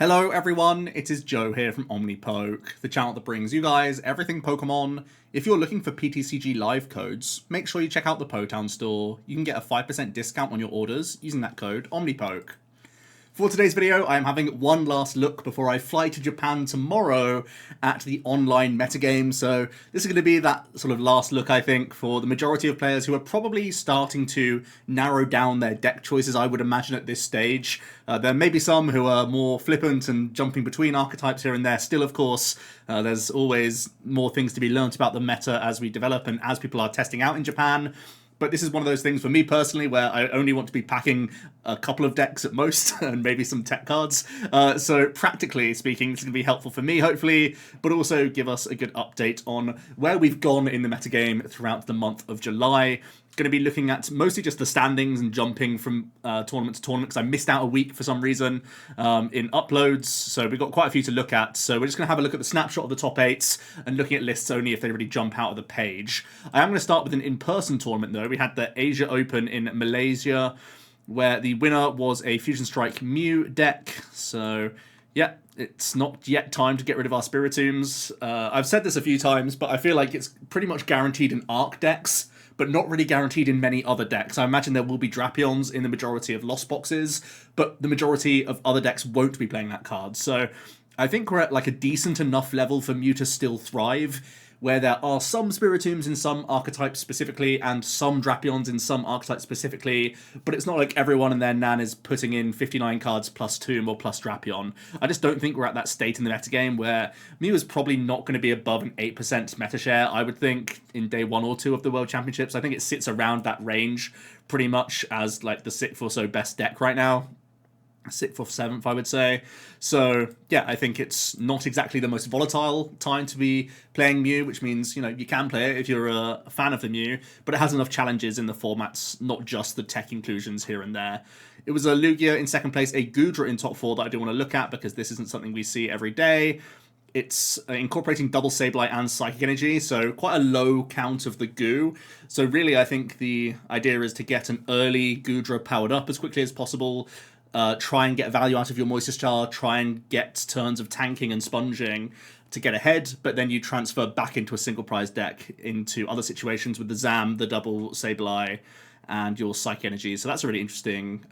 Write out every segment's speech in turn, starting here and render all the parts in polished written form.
Hello everyone, it is Joe here from OmniPoke, the channel that brings you guys everything Pokemon. If you're looking for PTCG live codes, make sure you check out the Potown store. You can get a 5% discount on your orders using that code OmniPoke. For today's video, I am having one last look before I fly to Japan tomorrow at the online metagame. So this is going to be that sort of last look, I think, for the majority of players who are probably starting to narrow down their deck choices, I would imagine, at this stage. There may be some who are more flippant and jumping between archetypes here and there. Still, of course, there's always more things to be learnt about the meta as we develop and as people are testing out in Japan. But this is one of those things for me personally where I only want to be packing a couple of decks at most and maybe some tech cards. So practically speaking, this is going to be helpful for me, hopefully, but also give us a good update on where we've gone in the metagame throughout the month of July. Going to be looking at mostly just the standings and jumping from tournament to tournament because I missed out a week for some reason in uploads, so we've got quite a few to look at. So we're just going to have a look at the snapshot of the top 8s and looking at lists only if they really jump out of the page. I am going to start with an in-person tournament though. We had the Asia Open in Malaysia where the winner was a Fusion Strike Mew deck. So yeah, it's not yet time to get rid of our Spiritombs. I've said this a few times, but I feel like it's pretty much guaranteed in Arc decks, but not really guaranteed in many other decks. I imagine there will be Drapions in the majority of Lost Boxes, but the majority of other decks won't be playing that card. So I think we're at like a decent enough level for Mew to still thrive, where there are some Spiritombs in some archetypes specifically, and some Drapions in some archetypes specifically, but it's not like everyone and their nan is putting in 59 cards plus Tomb or plus Drapion. I just don't think we're at that state in the metagame where Mew is probably not going to be above an 8% meta share, I would think, in day 1 or 2 of the World Championships. I think it sits around that range pretty much as like the 6th or so best deck right now. 6th or 7th, I would say. So yeah, I think it's not exactly the most volatile time to be playing Mew, which means, you know, you can play it if you're a fan of the Mew, but it has enough challenges in the formats, not just the tech inclusions here and there. It was a Lugia in 2nd place, a Goodra in top 4 that I do want to look at because this isn't something we see every day. It's incorporating double Sableye and Psychic Energy, so quite a low count of the goo. So really, I think the idea is to get an early Goodra powered up as quickly as possible. Try and get value out of your Moisture, try and get turns of tanking and sponging to get ahead, but then you transfer back into a single prize deck into other situations with the Zam, the double Sableye, and your Psychic Energy. So that's a really interesting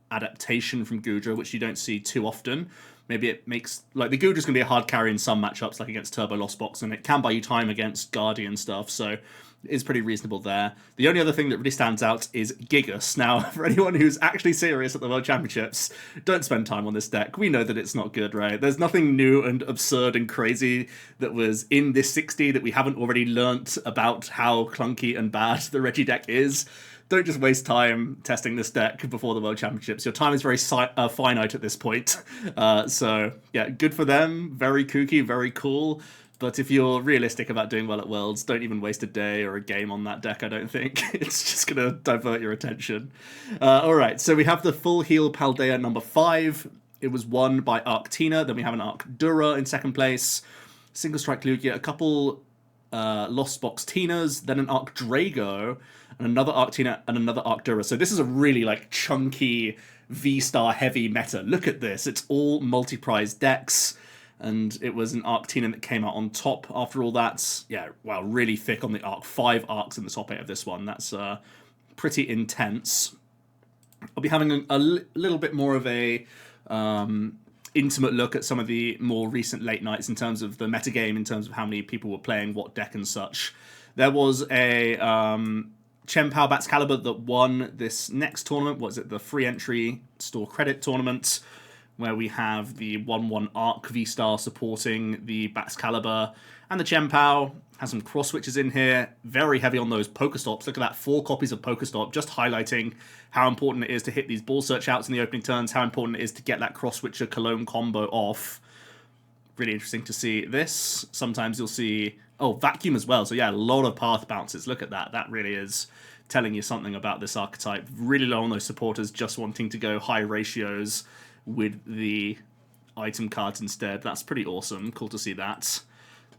adaptation from Goodra, which you don't see too often. Maybe it makes, like, the Goodra's going to be a hard carry in some matchups, like against Turbo Lost Box, and it can buy you time against Guardian stuff, so is pretty reasonable there. The only other thing that really stands out is Gigas. Now, for anyone who's actually serious at the World Championships, don't spend time on this deck. We know that it's not good, right? There's nothing new and absurd and crazy that was in this 60 that we haven't already learnt about how clunky and bad the Reggie deck is. Don't just waste time testing this deck before the World Championships. Your time is very finite at this point. So, yeah, good for them. Very kooky, very cool. But if you're realistic about doing well at Worlds, don't even waste a day or a game on that deck, I don't think. It's just going to divert your attention. Alright, so we have the Full Heal Paldea number 5. It was won by Arctina. Then we have an Arcdura in 2nd place. Single Strike Lugia, a couple Lost Box Tinas, then an Arcdrago, and another Arctina, and another Arcdura. So this is a really, like, chunky V-Star heavy meta. Look at this. It's all multi-prize decks. And it was an Arctina that came out on top after all that. Yeah, wow, really thick on the arc. 5 arcs in the top 8 of this one. That's pretty intense. I'll be having a little bit more of a intimate look at some of the more recent late nights in terms of the metagame, in terms of how many people were playing what deck and such. There was a chien-pao Baxcalibur that won this next tournament. What is it? The free entry store credit tournament, where we have the 1-1 Arc V-Star supporting the Baxcalibur, and the chien-pao has some cross switches in here. Very heavy on those Pokestops. Look at that, 4 copies of Pokestop, just highlighting how important it is to hit these ball search outs in the opening turns, how important it is to get that cross switcher Cologne combo off. Really interesting to see this. Sometimes you'll see, oh, Vacuum as well. So yeah, a lot of path bounces. Look at that. That really is telling you something about this archetype. Really low on those supporters, just wanting to go high ratios with the item cards instead. That's pretty awesome. Cool to see that.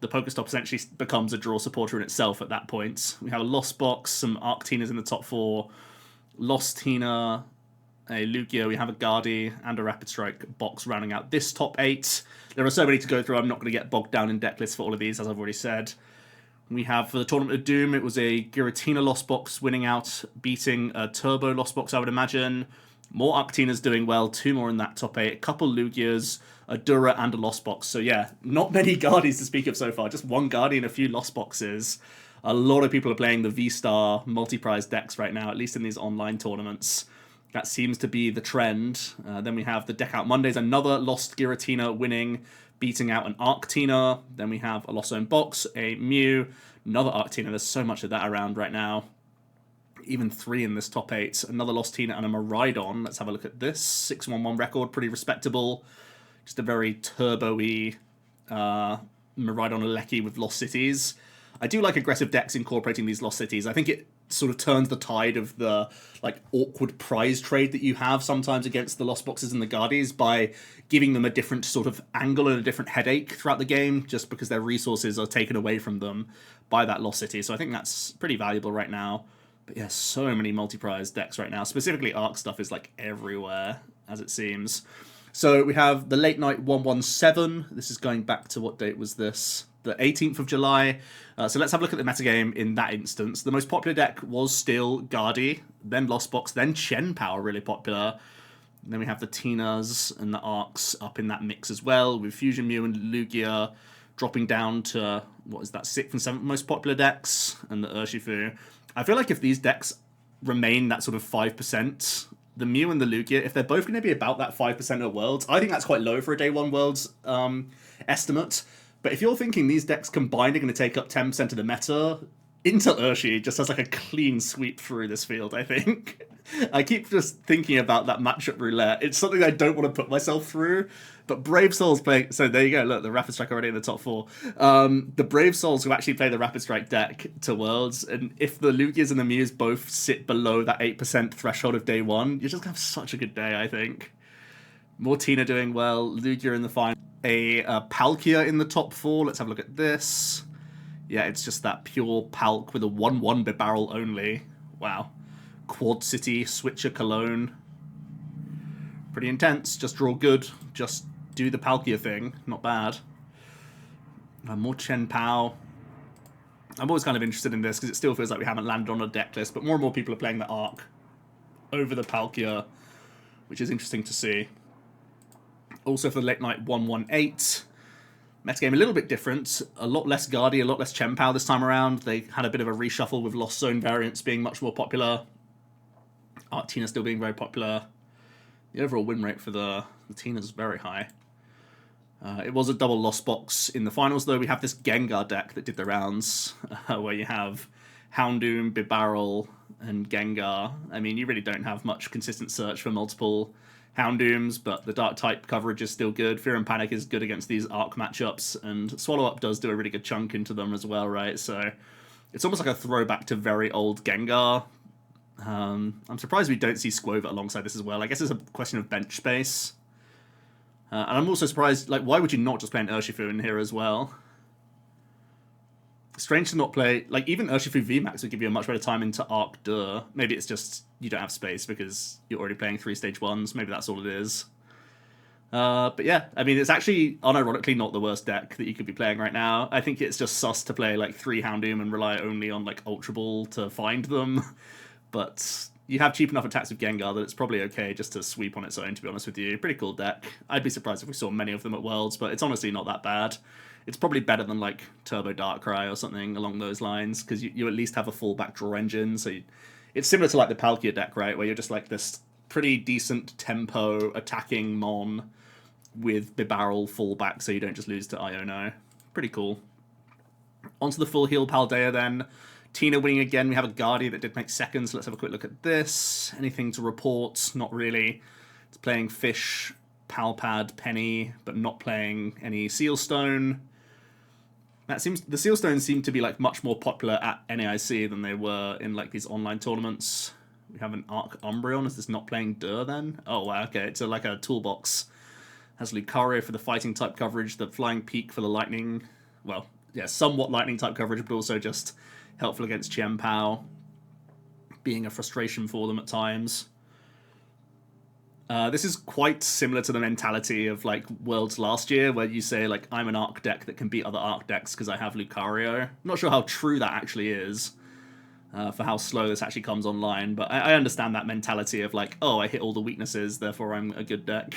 The Pokestop essentially becomes a draw supporter in itself at that point. We have a Lost Box, some Arctinas in the top 4, Lost Tina, a Lugia, we have a Guardi, and a Rapid Strike box rounding out this top 8. There are so many to go through, I'm not going to get bogged down in deck lists for all of these, as I've already said. We have, for the Tournament of Doom, it was a Giratina Lost Box winning out, beating a Turbo Lost Box, I would imagine. More Arctinas doing well, 2 more in that top 8, a couple Lugias, a Dura, and a Lost Box. So yeah, not many Guardies to speak of so far, just one Guardi and a few Lost Boxes. A lot of people are playing the V-Star multi-prize decks right now, at least in these online tournaments. That seems to be the trend. Then we have the Deck Out Mondays, another Lost Giratina winning, beating out an Arctina. Then we have a Lost Zone Box, a Mew, another Arctina. There's so much of that around right now. Even 3 in this top 8. Another Lost Tina and a Miraidon. Let's have a look at this. 611 record, pretty respectable. Just a very turbo-y Miraidon Alecki with Lost Cities. I do like aggressive decks incorporating these Lost Cities. I think it sort of turns the tide of the awkward prize trade that you have sometimes against the Lost Boxes and the Guardies by giving them a different sort of angle and a different headache throughout the game, just because their resources are taken away from them by that Lost City. So I think that's pretty valuable right now. But yeah, so many multi-prize decks right now. Specifically, Arc stuff is everywhere, as it seems. So we have the Late Night 117. This is going back to, what date was this? The 18th of July. So let's have a look at the metagame in that instance. The most popular deck was still Guardi, then Lost Box, then Chien-pao, really popular. And then we have the Tinas and the Arcs up in that mix as well, with Fusion Mew and Lugia dropping down to, what is that, 6th and 7th most popular decks, and the Urshifu. I feel like if these decks remain that sort of 5%, the Mew and the Lugia, if they're both going to be about that 5% of Worlds, I think that's quite low for a Day 1 Worlds estimate. But if you're thinking these decks combined are going to take up 10% of the meta, Intel Urshi just has a clean sweep through this field, I think. I keep just thinking about that matchup roulette. It's something I don't want to put myself through. But Brave Souls playing... So there you go, look, the Rapid Strike already in the top 4. The Brave Souls who actually play the Rapid Strike deck to Worlds, and if the Lugias and the Mews both sit below that 8% threshold of Day 1, you're just going to have such a good day, I think. Mortina doing well, Lugia in the final. A Palkia in the top 4. Let's have a look at this. Yeah, it's just that pure Palk with a 1/1 Bibarrel only. Wow. Quad City, Switcher Cologne. Pretty intense. Just draw good. Just do the Palkia thing. Not bad. More Chien-pao. I'm always kind of interested in this because it still feels like we haven't landed on a deck list, but more and more people are playing the Arc over the Palkia, which is interesting to see. Also for the Late Night 118. Metagame a little bit different. A lot less Guardi, a lot less Chien-pao this time around. They had a bit of a reshuffle with Lost Zone variants being much more popular. Arctina still being very popular. The overall win rate for the Tina is very high. It was a double Lost Box in the finals, though. We have this Gengar deck that did the rounds, where you have Houndoom, Bibarrel, and Gengar. I mean, you really don't have much consistent search for multiple Houndooms, but the Dark type coverage is still good. Fear and Panic is good against these Arc matchups, and Swallow Up does do a really good chunk into them as well, right? So it's almost like a throwback to very old Gengar. I'm surprised we don't see Squova alongside this as well. I guess it's a question of bench space. And I'm also surprised, why would you not just play an Urshifu in here as well? Strange to not play, even Urshifu VMAX would give you a much better time into Arc Dur. Maybe it's just you don't have space because you're already playing 3 stage 1s. Maybe that's all it is. But yeah, I mean, it's actually unironically not the worst deck that you could be playing right now. I think it's just sus to play 3 Houndoom and rely only on Ultra Ball to find them. But you have cheap enough attacks with Gengar that it's probably okay just to sweep on its own, to be honest with you. Pretty cool deck. I'd be surprised if we saw many of them at Worlds, but it's honestly not that bad. It's probably better than Turbo Darkrai or something along those lines, because you at least have a fallback draw engine. So it's similar to the Palkia deck, right, where you're just this pretty decent tempo attacking Mon with Bibarrel fallback, so you don't just lose to Iono. Pretty cool. Onto the full heal Paldea then. Tina winning again. We have a Guardi that did make seconds. Let's have a quick look at this. Anything to report? Not really. It's playing Fish, Palpad, Penny, but not playing any Sealstone. The Sealstones seem to be much more popular at NAIC than they were in these online tournaments. We have an Arc Umbreon. Is this not playing Dur then? Oh wow, okay. It's a toolbox. Has Lucario for the fighting type coverage, the Flying Peak for the lightning. Well, yeah, somewhat lightning type coverage, but also just helpful against Chien-pao, being a frustration for them at times. This is quite similar to the mentality of like Worlds last year, where you say like I'm an Arc deck that can beat other Arc decks because I have Lucario. I'm not sure how true that actually is for how slow this actually comes online, but I understand that mentality of like, oh, I hit all the weaknesses, therefore I'm a good deck.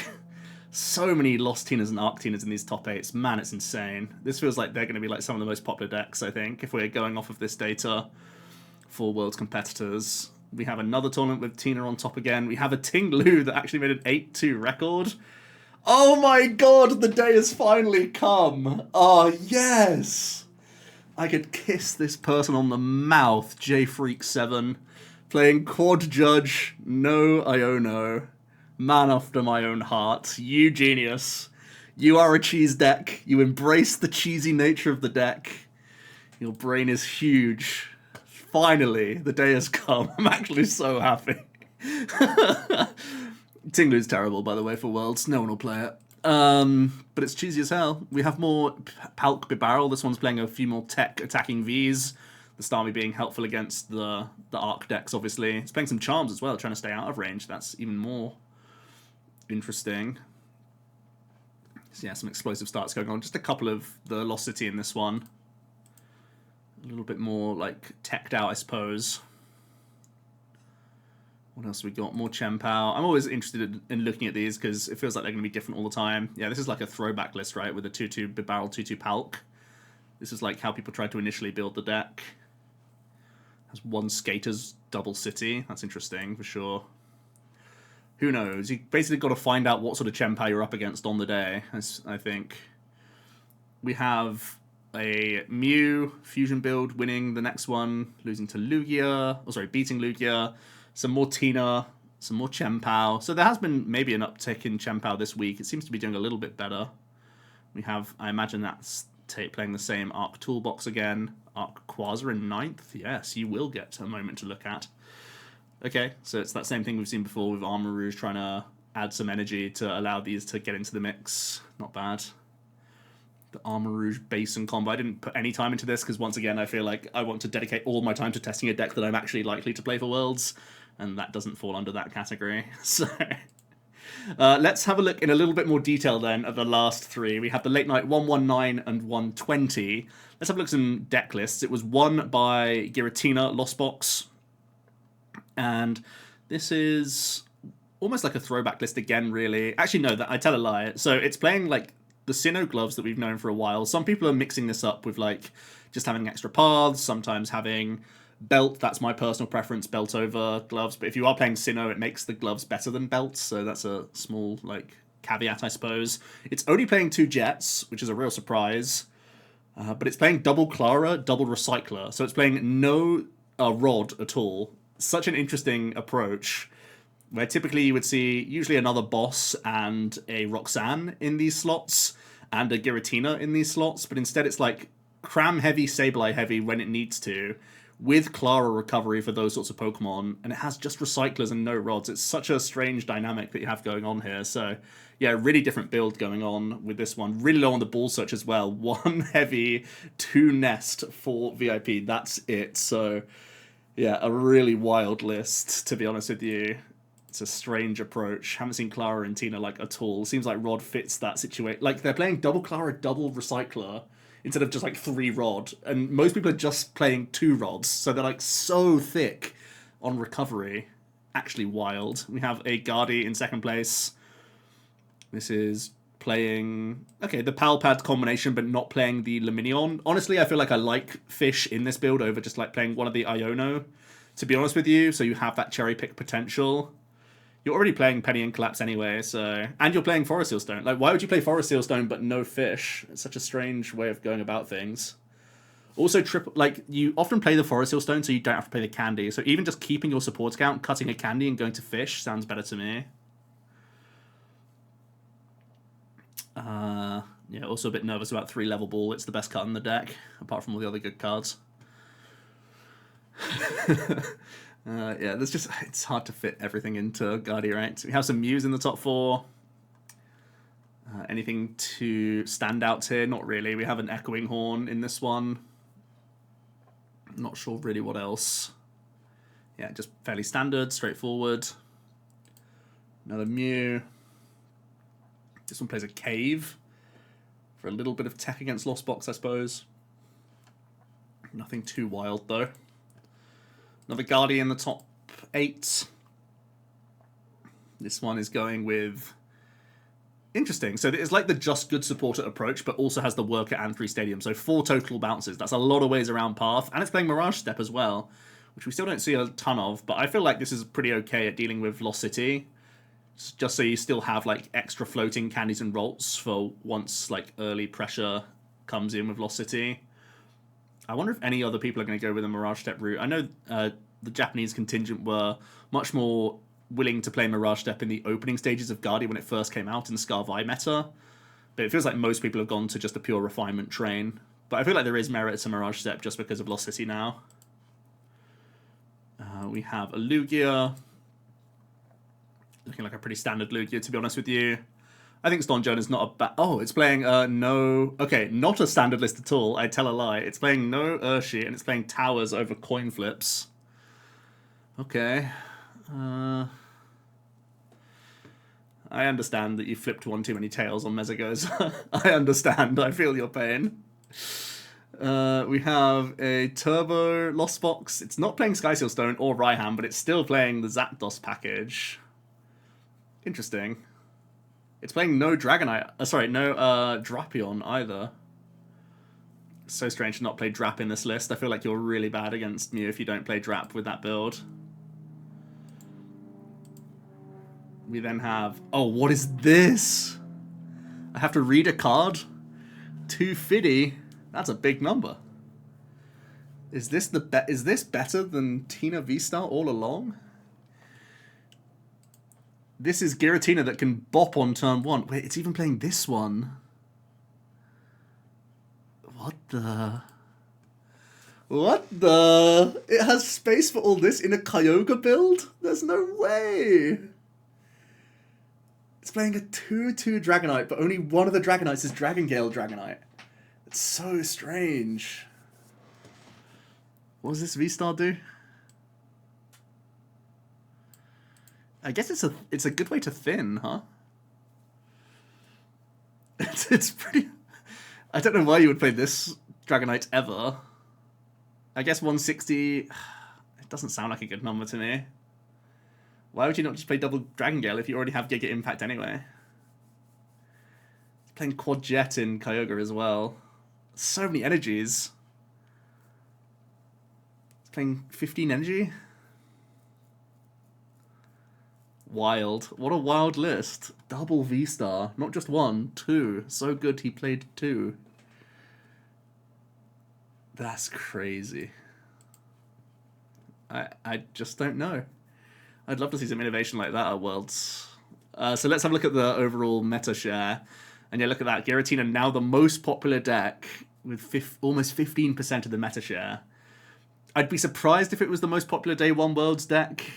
So many Lost Tinas and Arc Tinas in these top 8s. Man, it's insane. This feels like they're going to be like some of the most popular decks, I think, if we're going off of this data for World's competitors. We have another tournament with Tina on top again. We have a Ting Lu that actually made an 8-2 record. Oh my god, the day has finally come. Oh, yes. I could kiss this person on the mouth, JFreak7, playing Quad Judge, no Iono. Man after my own heart. You genius. You are a cheese deck. You embrace the cheesy nature of the deck. Your brain is huge. Finally, the day has come. I'm actually so happy. Tinglu's terrible, by the way, for Worlds. No one will play it. But it's cheesy as hell. We have more Palk Bibarrel. This one's playing a few more tech attacking Vs. The Starmie being helpful against the Arc decks, obviously. It's playing some Charms as well, trying to stay out of range. That's even more interesting. So yeah, some explosive starts going on. Just a couple of the Velocity in this one. A little bit more like teched out, I suppose. What else we got? More chien-pao. I'm always interested in looking at these because it feels like they're going to be different all the time. Yeah, this is like a throwback list, right? With a 2-2 Bibarrel, 2-2 Palk. This is like how people tried to initially build the deck. Has one Skater's double city. That's interesting for sure. Who knows? You basically got to find out what sort of chien-pao you're up against on the day, I think. We have a Mew fusion build winning the next one, losing to Lugia. Oh, sorry, beating Lugia. Some more Tina, some more chien-pao. So there has been maybe an uptick in chien-pao this week. It seems to be doing a little bit better. We have, I imagine that's playing the same Arc Toolbox again. Arc Quasar in 9th. Yes, you will get a moment to look at. Okay, so it's that same thing we've seen before with Armor Rouge trying to add some energy to allow these to get into the mix. Not bad. The Armor Rouge base and combo. I didn't put any time into this because once again I feel like I want to dedicate all my time to testing a deck that I'm actually likely to play for Worlds, and that doesn't fall under that category. So let's have a look in a little bit more detail then at the last three. We have the late night 119 and 120. Let's have a look at some deck lists. It was won by Giratina, Lost Box. And this is almost like a throwback list again, really. Actually, no, I tell a lie. So it's playing like the Sinnoh gloves that we've known for a while. Some people are mixing this up with like just having extra paths, sometimes having belt. That's my personal preference, belt over gloves. But if you are playing Sinnoh, it makes the gloves better than belts. So that's a small like caveat, I suppose. It's only playing 2 Jets, which is a real surprise. But it's playing double Clara, double Recycler. So it's playing no Rod at all. Such an interesting approach, where typically you would see usually another boss and a Roxanne in these slots, and a Giratina in these slots, but instead it's like cram heavy, Sableye heavy when it needs to, with Clara recovery for those sorts of Pokemon, and it has just Recyclers and no Rods. It's such a strange dynamic that you have going on here. So yeah, really different build going on with this one. Really low on the ball search as well. 1 heavy, 2 nest for VIP. That's it. So yeah, a really wild list, to be honest with you. It's a strange approach. Haven't seen Clara and Tina like at all. Seems like Rod fits that situation. Like they're playing double Clara, double Recycler instead of just like 3 Rod. And most people are just playing 2 Rods. So they're like so thick on recovery. Actually wild. We have a Guardi in 2nd place. This is playing, okay, the Palpad combination, but not playing the Luminion. Honestly, I feel like I like Fish in this build over just like playing one of the Iono, to be honest with you. So you have that cherry pick potential. You're already playing Penny and Collapse anyway, so, and you're playing Forest Sealstone. Like, why would you play Forest Sealstone but no Fish? It's such a strange way of going about things. Also, like, you often play the Forest Sealstone so you don't have to play the Candy. So even just keeping your support count, cutting a Candy and going to Fish sounds better to me. Yeah, also a bit nervous about 3-level ball. It's the best card in the deck, apart from all the other good cards. Yeah, there's just, it's hard to fit everything into Guardi, right? We have some Mews in the top 4. Anything to stand out here? Not really. We have an Echoing Horn in this one. Not sure really what else. Yeah, just fairly standard, straightforward. Another Mew. This one plays a Cave for a little bit of tech against Lost Box, I suppose. Nothing too wild, though. Another Guardian in the top 8. This one is going with... Interesting. So it's like the just good supporter approach, but also has the worker and 3 stadium. So 4 total bounces. That's a lot of ways around path. And it's playing Mirage Step as well, which we still don't see a ton of. But I feel like this is pretty okay at dealing with Lost City. Just so you still have like extra floating candies and rolls for once like early pressure comes in with Lost City. I wonder if any other people are going to go with a Mirage Step route. I know the Japanese contingent were much more willing to play Mirage Step in the opening stages of Guardian when it first came out in Scarvi meta. But it feels like most people have gone to just a pure refinement train. But I feel like there is merit to Mirage Step just because of Lost City now. We have a Lugia. Looking like a pretty standard Lugia, to be honest with you. I think Stonjourn is not a bad... Oh, it's playing no... Okay, not a standard list at all. I tell a lie. It's playing no Urshi, and it's playing Towers over coin flips. Okay. I understand that you flipped one too many tails on Mezagos. I understand. I feel your pain. We have a Turbo Lost Box. It's not playing Skyseal Stone or Raihan, but it's still playing the Zapdos package. Interesting. It's playing no Dragonite. No Drapion either. So strange to not play Drap in this list. I feel like you're really bad against Mew if you don't play Drap with that build. We then have... Oh, what is this? I have to read a card? 250? That's a big number. Is this better than Tina V-Star all along? This is Giratina that can bop on turn 1. Wait, it's even playing this one. What the... What the... It has space for all this in a Kyogre build? There's no way! It's playing a 2-2 Dragonite, but only one of the Dragonites is Dragon Gale Dragonite. It's so strange. What does this V-Star do? I guess it's a good way to thin, huh? It's pretty... I don't know why you would play this Dragonite ever. I guess 160... It doesn't sound like a good number to me. Why would you not just play double Dragon Gale if you already have Giga Impact anyway? He's playing Quad Jet in Kyogre as well. So many energies. He's playing 15 energy. Wild. What a wild list. Double V-Star. Not just 1, 2. So good he played 2. That's crazy. I just don't know. I'd love to see some innovation like that at Worlds. So let's have a look at the overall meta share. And yeah, look at that. Giratina now the most popular deck with almost 15% of the meta share. I'd be surprised if it was the most popular Day 1 Worlds deck.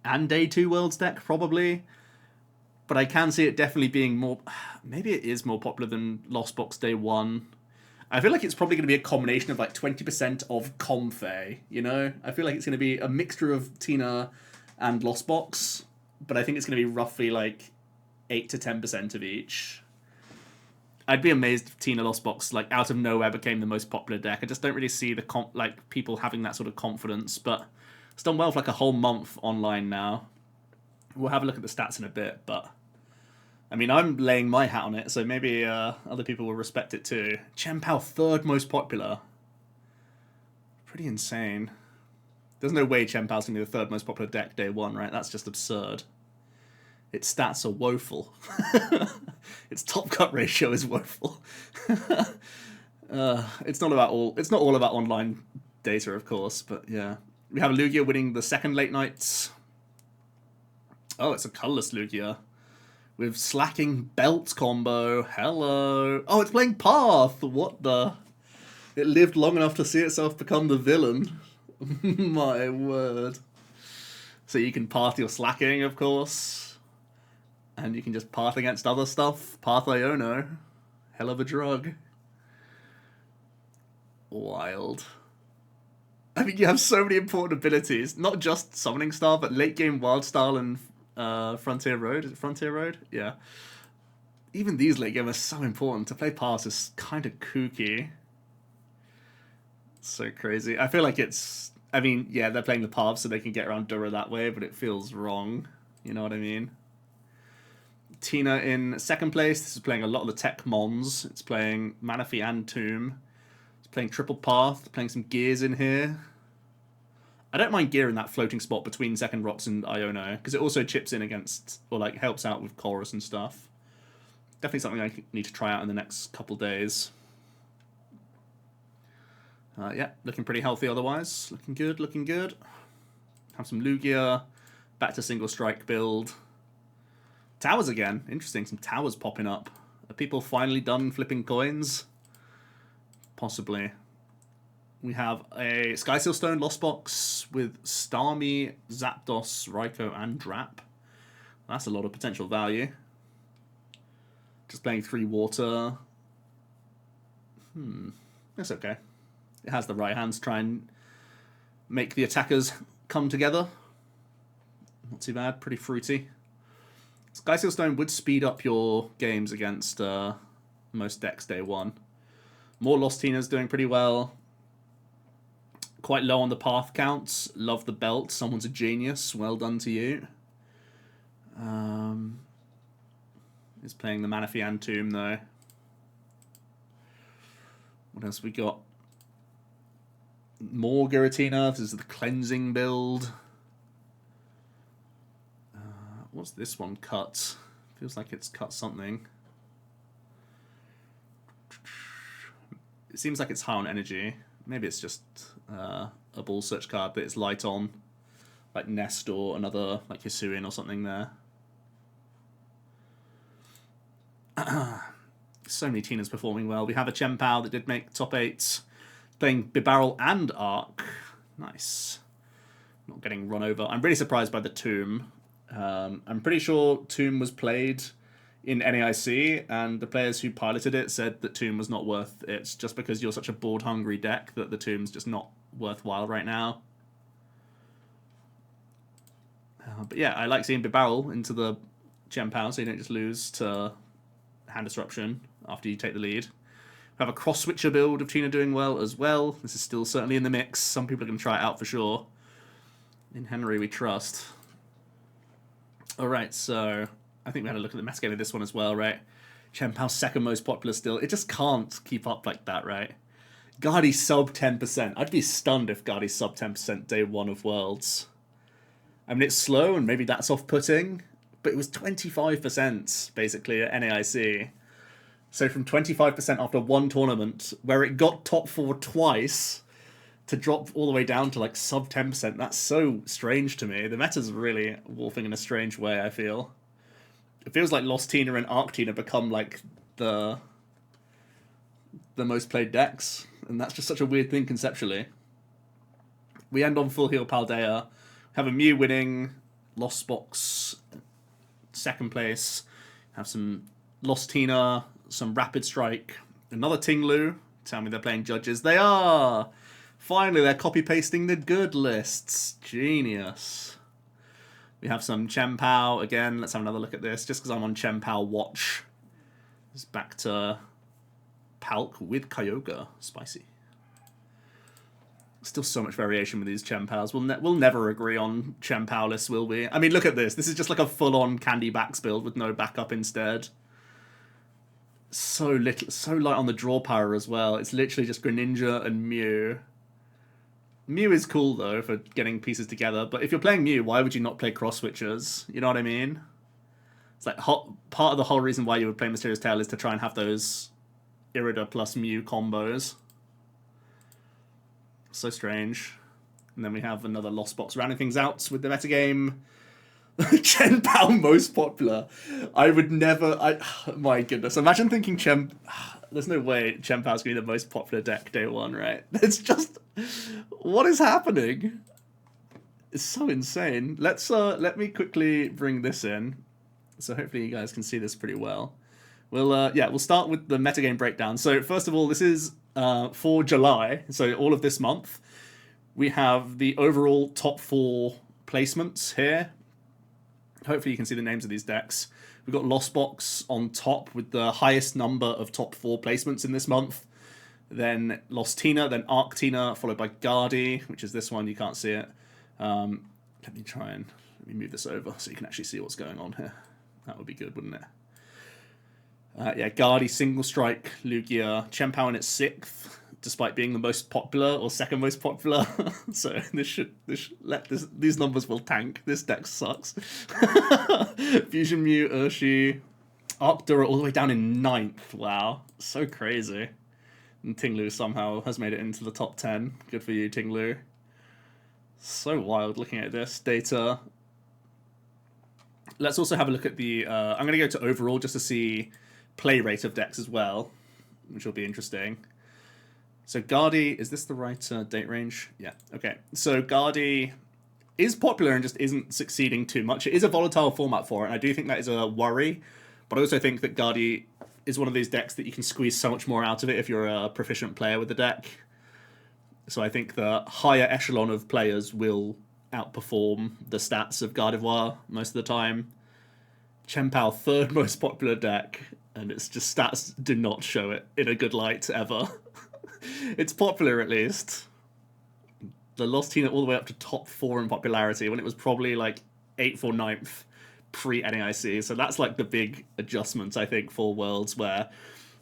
And Day 2 Worlds deck, probably. But I can see it definitely being more... Maybe it is more popular than Lost Box Day 1. I feel like it's probably going to be a combination of like 20% of Comfey, you know? I feel like it's going to be a mixture of Tina and Lost Box, but I think it's going to be roughly like 8 to 10% of each. I'd be amazed if Tina Lost Box, like out of nowhere, became the most popular deck. I just don't really see the people having that sort of confidence, but it's done well for like a whole month online now. We'll have a look at the stats in a bit, but... I mean, I'm laying my hat on it, so maybe other people will respect it too. chien-pao, 3rd most popular. Pretty insane. There's no way chien-pao's going to be the 3rd most popular deck Day 1, right? That's just absurd. Its stats are woeful. Its top cut ratio is woeful. It's not all about online data, of course, but yeah. We have Lugia winning the 2nd late nights. Oh, it's a colorless Lugia. With slacking belt combo. Hello. Oh, it's playing Path. What the? It lived long enough to see itself become the villain. My word. So you can path your slacking, of course. And you can just path against other stuff. Path Iono. Hell of a drug. Wild. I mean, you have so many important abilities. Not just Summoning Star, but late game Wild Style and Frontier Road. Is it Frontier Road? Yeah. Even these late game are so important. To play pass is kind of kooky. So crazy. I feel like it's... I mean, yeah, they're playing the paths so they can get around Dura that way, but it feels wrong. You know what I mean? Tina in second place. This is playing a lot of the tech mons. It's playing Manaphy and Tomb. It's playing triple path. Playing some gears in here. I don't mind gear in that floating spot between second rocks and Iono, because it also chips in against, or like helps out with chorus and stuff. Definitely something I need to try out in the next couple days. Yeah, looking pretty healthy otherwise. Looking good, looking good. Have some Lugia. Back to single strike build. Towers again. Interesting, some towers popping up. Are people finally done flipping coins? Possibly. We have a Sky Seal Stone Lost Box with Starmie, Zapdos, Raikou, and Drap. That's a lot of potential value. Just playing 3 water. That's okay. It has the right hands to try and make the attackers come together. Not too bad, pretty fruity. Sky Seal Stone would speed up your games against most decks day one. More Lost Tina's doing pretty well. Quite low on the path counts. Love the belt. Someone's a genius. Well done to you. Is playing the Manaphy and Tomb though. What else we got? More Giratina. This is the cleansing build. What's this one cut? Feels like it's cut something. It seems like it's high on energy. Maybe it's just a ball search card that it's light on. Like Nest or another, like Hisuian or something there. So many Tinas performing well. We have a chien-pao that did make top 8. Playing Bibarel and Arc. Nice. Not getting run over. I'm really surprised by the Tomb. I'm pretty sure Tomb was played in NAIC, and the players who piloted it said that Tomb was not worth it, just because you're such a board-hungry deck that the Tomb's just not worthwhile right now. But yeah, I like seeing Bibarel into the chien-pao, so you don't just lose to Hand Disruption after you take the lead. We have a cross-switcher build of Tina doing well as well. This is still certainly in the mix. Some people are going to try it out for sure. In Henry we trust. Alright, so I think we had a look at the metagame of this one as well, right? chien-pao's second most popular still. It just can't keep up like that, right? Guardy sub 10%. I'd be stunned if Guardy sub 10% day one of Worlds. I mean, it's slow and maybe that's off-putting, but it was 25% basically at NAIC. So from 25% after one tournament, where it got top 4 twice, to drop all the way down to like sub 10%, that's so strange to me. The meta's really wolfing in a strange way, I feel. It feels like Lost Tina and Arc Tina become like the most played decks, and that's just such a weird thing conceptually. We end on Full Heal Paldea, have a Mew winning, Lost Box second place, have some Lost Tina, some Rapid Strike, another Tinglu. Tell me they're playing judges. They are! Finally, they're copy-pasting the good lists. Genius. We have some chien-pao. Again, let's have another look at this, just because I'm on chien-pao watch. It's back to Palk with Kyogre. Spicy. Still so much variation with these chien-paos. We'll never agree on chien-pao lists, will we? I mean, look at this. This is just like a full-on Candy Backs build with no backup instead. So little, so light on the draw power as well. It's literally just Greninja and Mew. Mew is cool, though, for getting pieces together. But if you're playing Mew, why would you not play cross-switchers? You know what I mean? It's like part of the whole reason why you would play Mysterious Tail is to try and have those Irida plus Mew combos. So strange. And then we have another Lost Box rounding things out with the metagame. chien-pao most popular. I would never... my goodness. Imagine thinking there's no way chien-pao's going to be the most popular deck day one, right? It's just... what is happening? It's so insane. Let me quickly bring this in. So hopefully you guys can see this pretty well. We'll start with the metagame breakdown. So first of all, this is for July. So all of this month, we have the overall top 4 placements here. Hopefully you can see the names of these decks. We've got Lost Box on top with the highest number of top 4 placements in this month. Then Lost Tina, then Arc Tina, followed by Guardi, which is this one, you can't see it. Let me move this over so you can actually see what's going on here. That would be good, wouldn't it? Yeah, Guardi, Single Strike, Lugia, chien-pao in its 6th, despite being the most popular or second most popular. So these numbers will tank. This deck sucks. Fusion Mew, Urshi, Arctura all the way down in 9th. Wow, so crazy. And Tinglu somehow has made it into the top 10. Good for you, Tinglu. So wild looking at this data. Let's also have a look at the... I'm going to go to overall just to see play rate of decks as well, which will be interesting. So Guardi, is this the right date range? Yeah, okay. So Guardi is popular and just isn't succeeding too much. It is a volatile format for it, and I do think that is a worry. But I also think that Guardi is one of these decks that you can squeeze so much more out of it if you're a proficient player with the deck. So I think the higher echelon of players will outperform the stats of Gardevoir most of the time. chien-pao, 3rd most popular deck, and it's just stats do not show it in a good light ever. It's popular at least. The Lost Tina all the way up to top 4 in popularity when it was probably like 8th or 9th pre-NAIC. So that's like the big adjustment, I think, for Worlds, where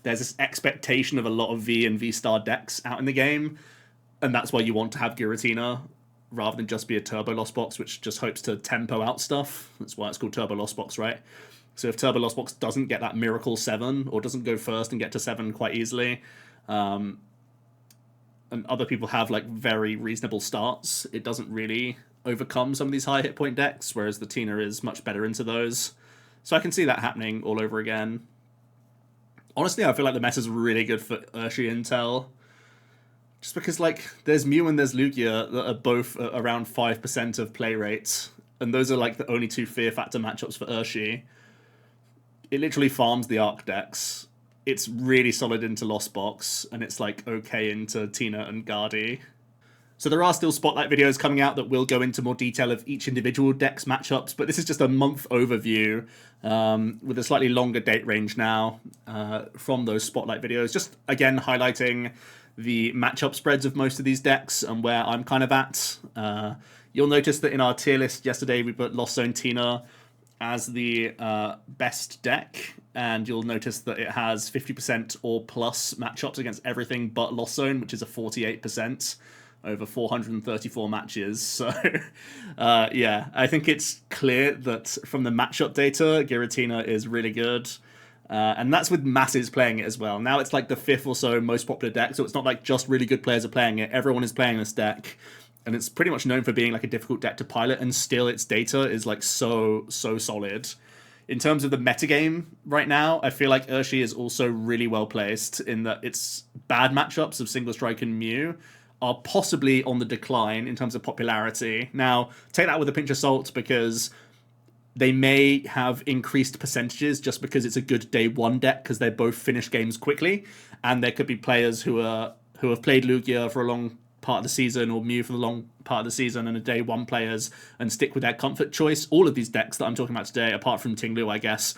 there's this expectation of a lot of V and V-star decks out in the game, and that's why you want to have Giratina rather than just be a Turbo Lost Box, which just hopes to tempo out stuff. That's why it's called Turbo Lost Box, right? So if Turbo Lost Box doesn't get that miracle 7, or doesn't go first and get to 7 quite easily, and other people have like very reasonable starts, it doesn't really overcome some of these high hit point decks, whereas the Tina is much better into those. So I can see that happening all over again. Honestly, I feel like the meta is really good for Urshi Intel. Just because, like, there's Mew and there's Lugia that are both around 5% of play rates, and those are, like, the only 2 Fear Factor matchups for Urshi. It literally farms the Arc decks. It's really solid into Lost Box, and it's, like, okay into Tina and Guardi. So there are still Spotlight videos coming out that will go into more detail of each individual deck's matchups, but this is just a month overview with a slightly longer date range now from those Spotlight videos. Just, again, highlighting the matchup spreads of most of these decks and where I'm kind of at. You'll notice that in our tier list yesterday, we put Lost Zone Tina as the best deck, and you'll notice that it has 50% or plus matchups against everything but Lost Zone, which is a 48% over 434 matches. So, yeah, I think it's clear that from the matchup data, Giratina is really good. And that's with masses playing it as well. Now it's like the 5th or so most popular deck, so it's not like just really good players are playing it. Everyone is playing this deck, and it's pretty much known for being like a difficult deck to pilot, and still its data is like so solid. In terms of the metagame right now, I feel like Urshi is also really well placed in that its bad matchups of Single Strike and Mew are possibly on the decline in terms of popularity. Now, take that with a pinch of salt, because they may have increased percentages just because it's a good day 1 deck, because they both finish games quickly, and there could be players who have played Lugia for a long part of the season, or Mew for the long part of the season, and are day 1 players and stick with their comfort choice. All of these decks that I'm talking about today, apart from Tinglu, I guess,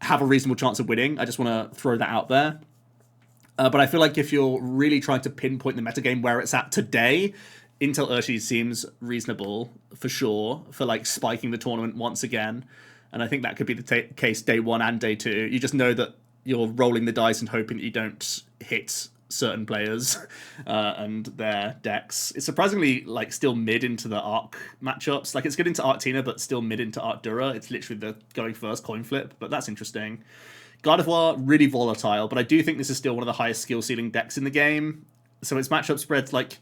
have a reasonable chance of winning. I just want to throw that out there. But I feel like if you're really trying to pinpoint the metagame where it's at today, Intel Urshi seems reasonable for sure for like spiking the tournament once again. And I think that could be the case day 1 and day 2. You just know that you're rolling the dice and hoping that you don't hit certain players and their decks. It's surprisingly like still mid into the Arc matchups. Like it's good into Arc Tina, but still mid into Arc Dura. It's literally the going first coin flip, but that's interesting. Gardevoir, really volatile, but I do think this is still one of the highest skill ceiling decks in the game. So its matchup spreads, like,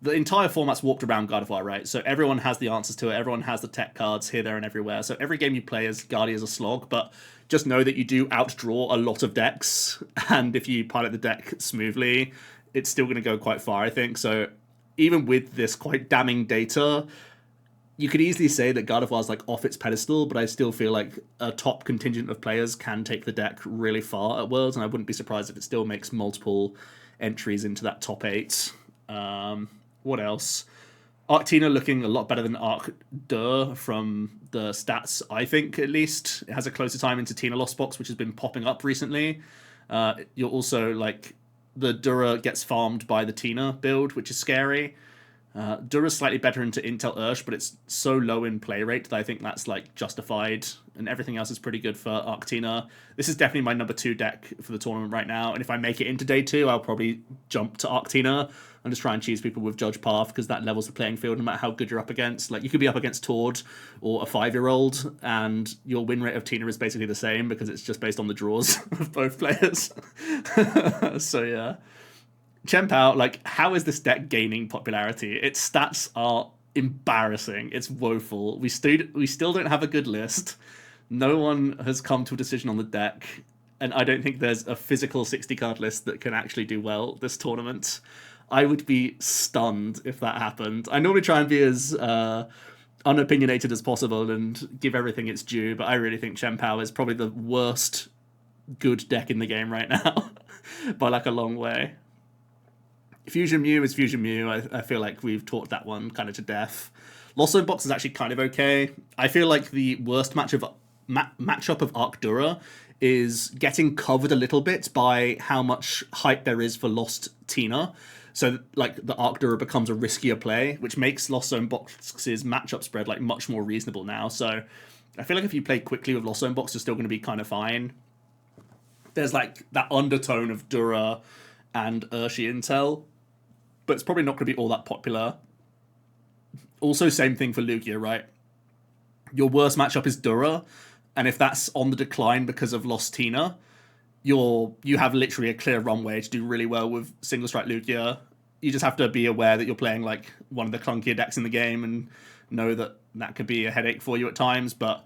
the entire format's warped around Gardevoir, right? So everyone has the answers to it, everyone has the tech cards here, there, and everywhere. So every game you play as Guardi is a slog, but just know that you do outdraw a lot of decks, and if you pilot the deck smoothly, it's still going to go quite far, I think. So even with this quite damning data, you could easily say that Gardevoir's like off its pedestal, but I still feel like a top contingent of players can take the deck really far at Worlds, and I wouldn't be surprised if it still makes multiple entries into that top 8. What else? Arctina looking a lot better than Arcdur from the stats, I think, at least. It has a closer time into Tina Lost Box, which has been popping up recently. You're also, like, the Dura gets farmed by the Tina build, which is scary. Dura's slightly better into Intel Ursh, but it's so low in play rate that I think that's like justified, and everything else is pretty good for Arctina. This is definitely my number 2 deck for the tournament right now, and if I make it into day 2, I'll probably jump to Arctina and just try and cheese people with Judge Path, because that levels the playing field no matter how good you're up against. Like, you could be up against Tord or a 5-year-old, and your win rate of Tina is basically the same, because it's just based on the draws of both players. So yeah. chien-pao, like, how is this deck gaining popularity? Its stats are embarrassing. It's woeful. We still don't have a good list. No one has come to a decision on the deck, and I don't think there's a physical 60-card list that can actually do well this tournament. I would be stunned if that happened. I normally try and be as unopinionated as possible and give everything its due, but I really think chien-pao is probably the worst good deck in the game right now by like a long way. Fusion Mew is Fusion Mew. I feel like we've talked that one kind of to death. Lost Zone Box is actually kind of okay. I feel like the worst matchup of Arcdura is getting covered a little bit by how much hype there is for Lost Tina. So, like, the Arcdura becomes a riskier play, which makes Lost Zone Box's matchup spread, like, much more reasonable now. So, I feel like if you play quickly with Lost Zone Box, you're still going to be kind of fine. There's, like, that undertone of Dura and Urshi Intel, but it's probably not going to be all that popular. Also, same thing for Lugia, right? Your worst matchup is Dura, and if that's on the decline because of Lost Tina, you have literally a clear runway to do really well with Single Strike Lugia. You just have to be aware that you're playing like one of the clunkier decks in the game and know that that could be a headache for you at times, but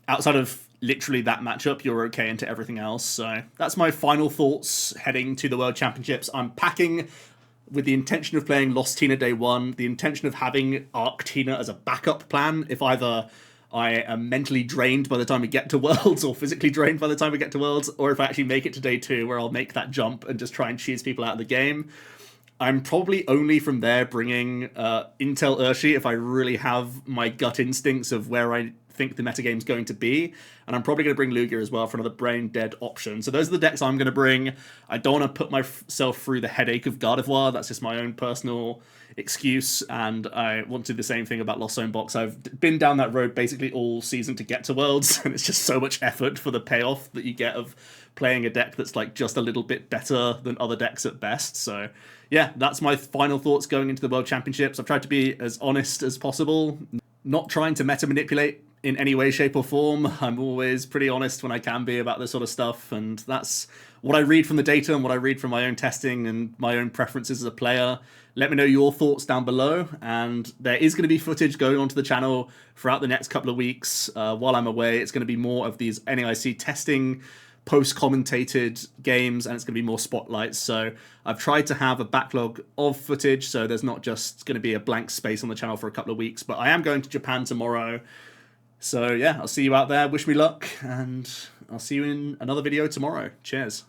outside of literally that matchup, you're okay into everything else. So that's my final thoughts heading to the World Championships. I'm packing with the intention of playing Lost Tina day 1, the intention of having Arc Tina as a backup plan if either I am mentally drained by the time we get to Worlds or physically drained by the time we get to Worlds, or if I actually make it to day 2 where I'll make that jump and just try and cheese people out of the game. I'm probably only from there bringing Intel Urshi if I really have my gut instincts of where I think the metagame's going to be, and I'm probably going to bring Lugia as well for another brain dead option. So those are the decks I'm going to bring. I don't want to put myself through the headache of Gardevoir. That's just my own personal excuse, and I want to do the same thing about Lost Zone Box. I've been down that road basically all season to get to Worlds, and it's just so much effort for the payoff that you get of playing a deck that's like just a little bit better than other decks at best. So yeah, that's my final thoughts going into the World Championships. I've tried to be as honest as possible, not trying to meta manipulate in any way, shape, or form. I'm always pretty honest when I can be about this sort of stuff, and that's what I read from the data and what I read from my own testing and my own preferences as a player. Let me know your thoughts down below, and there is going to be footage going onto the channel throughout the next couple of weeks while I'm away. It's going to be more of these NAIC testing, post-commentated games, and it's going to be more spotlights. So I've tried to have a backlog of footage, so there's not just going to be a blank space on the channel for a couple of weeks, but I am going to Japan tomorrow. So yeah, I'll see you out there. Wish me luck, and I'll see you in another video tomorrow. Cheers.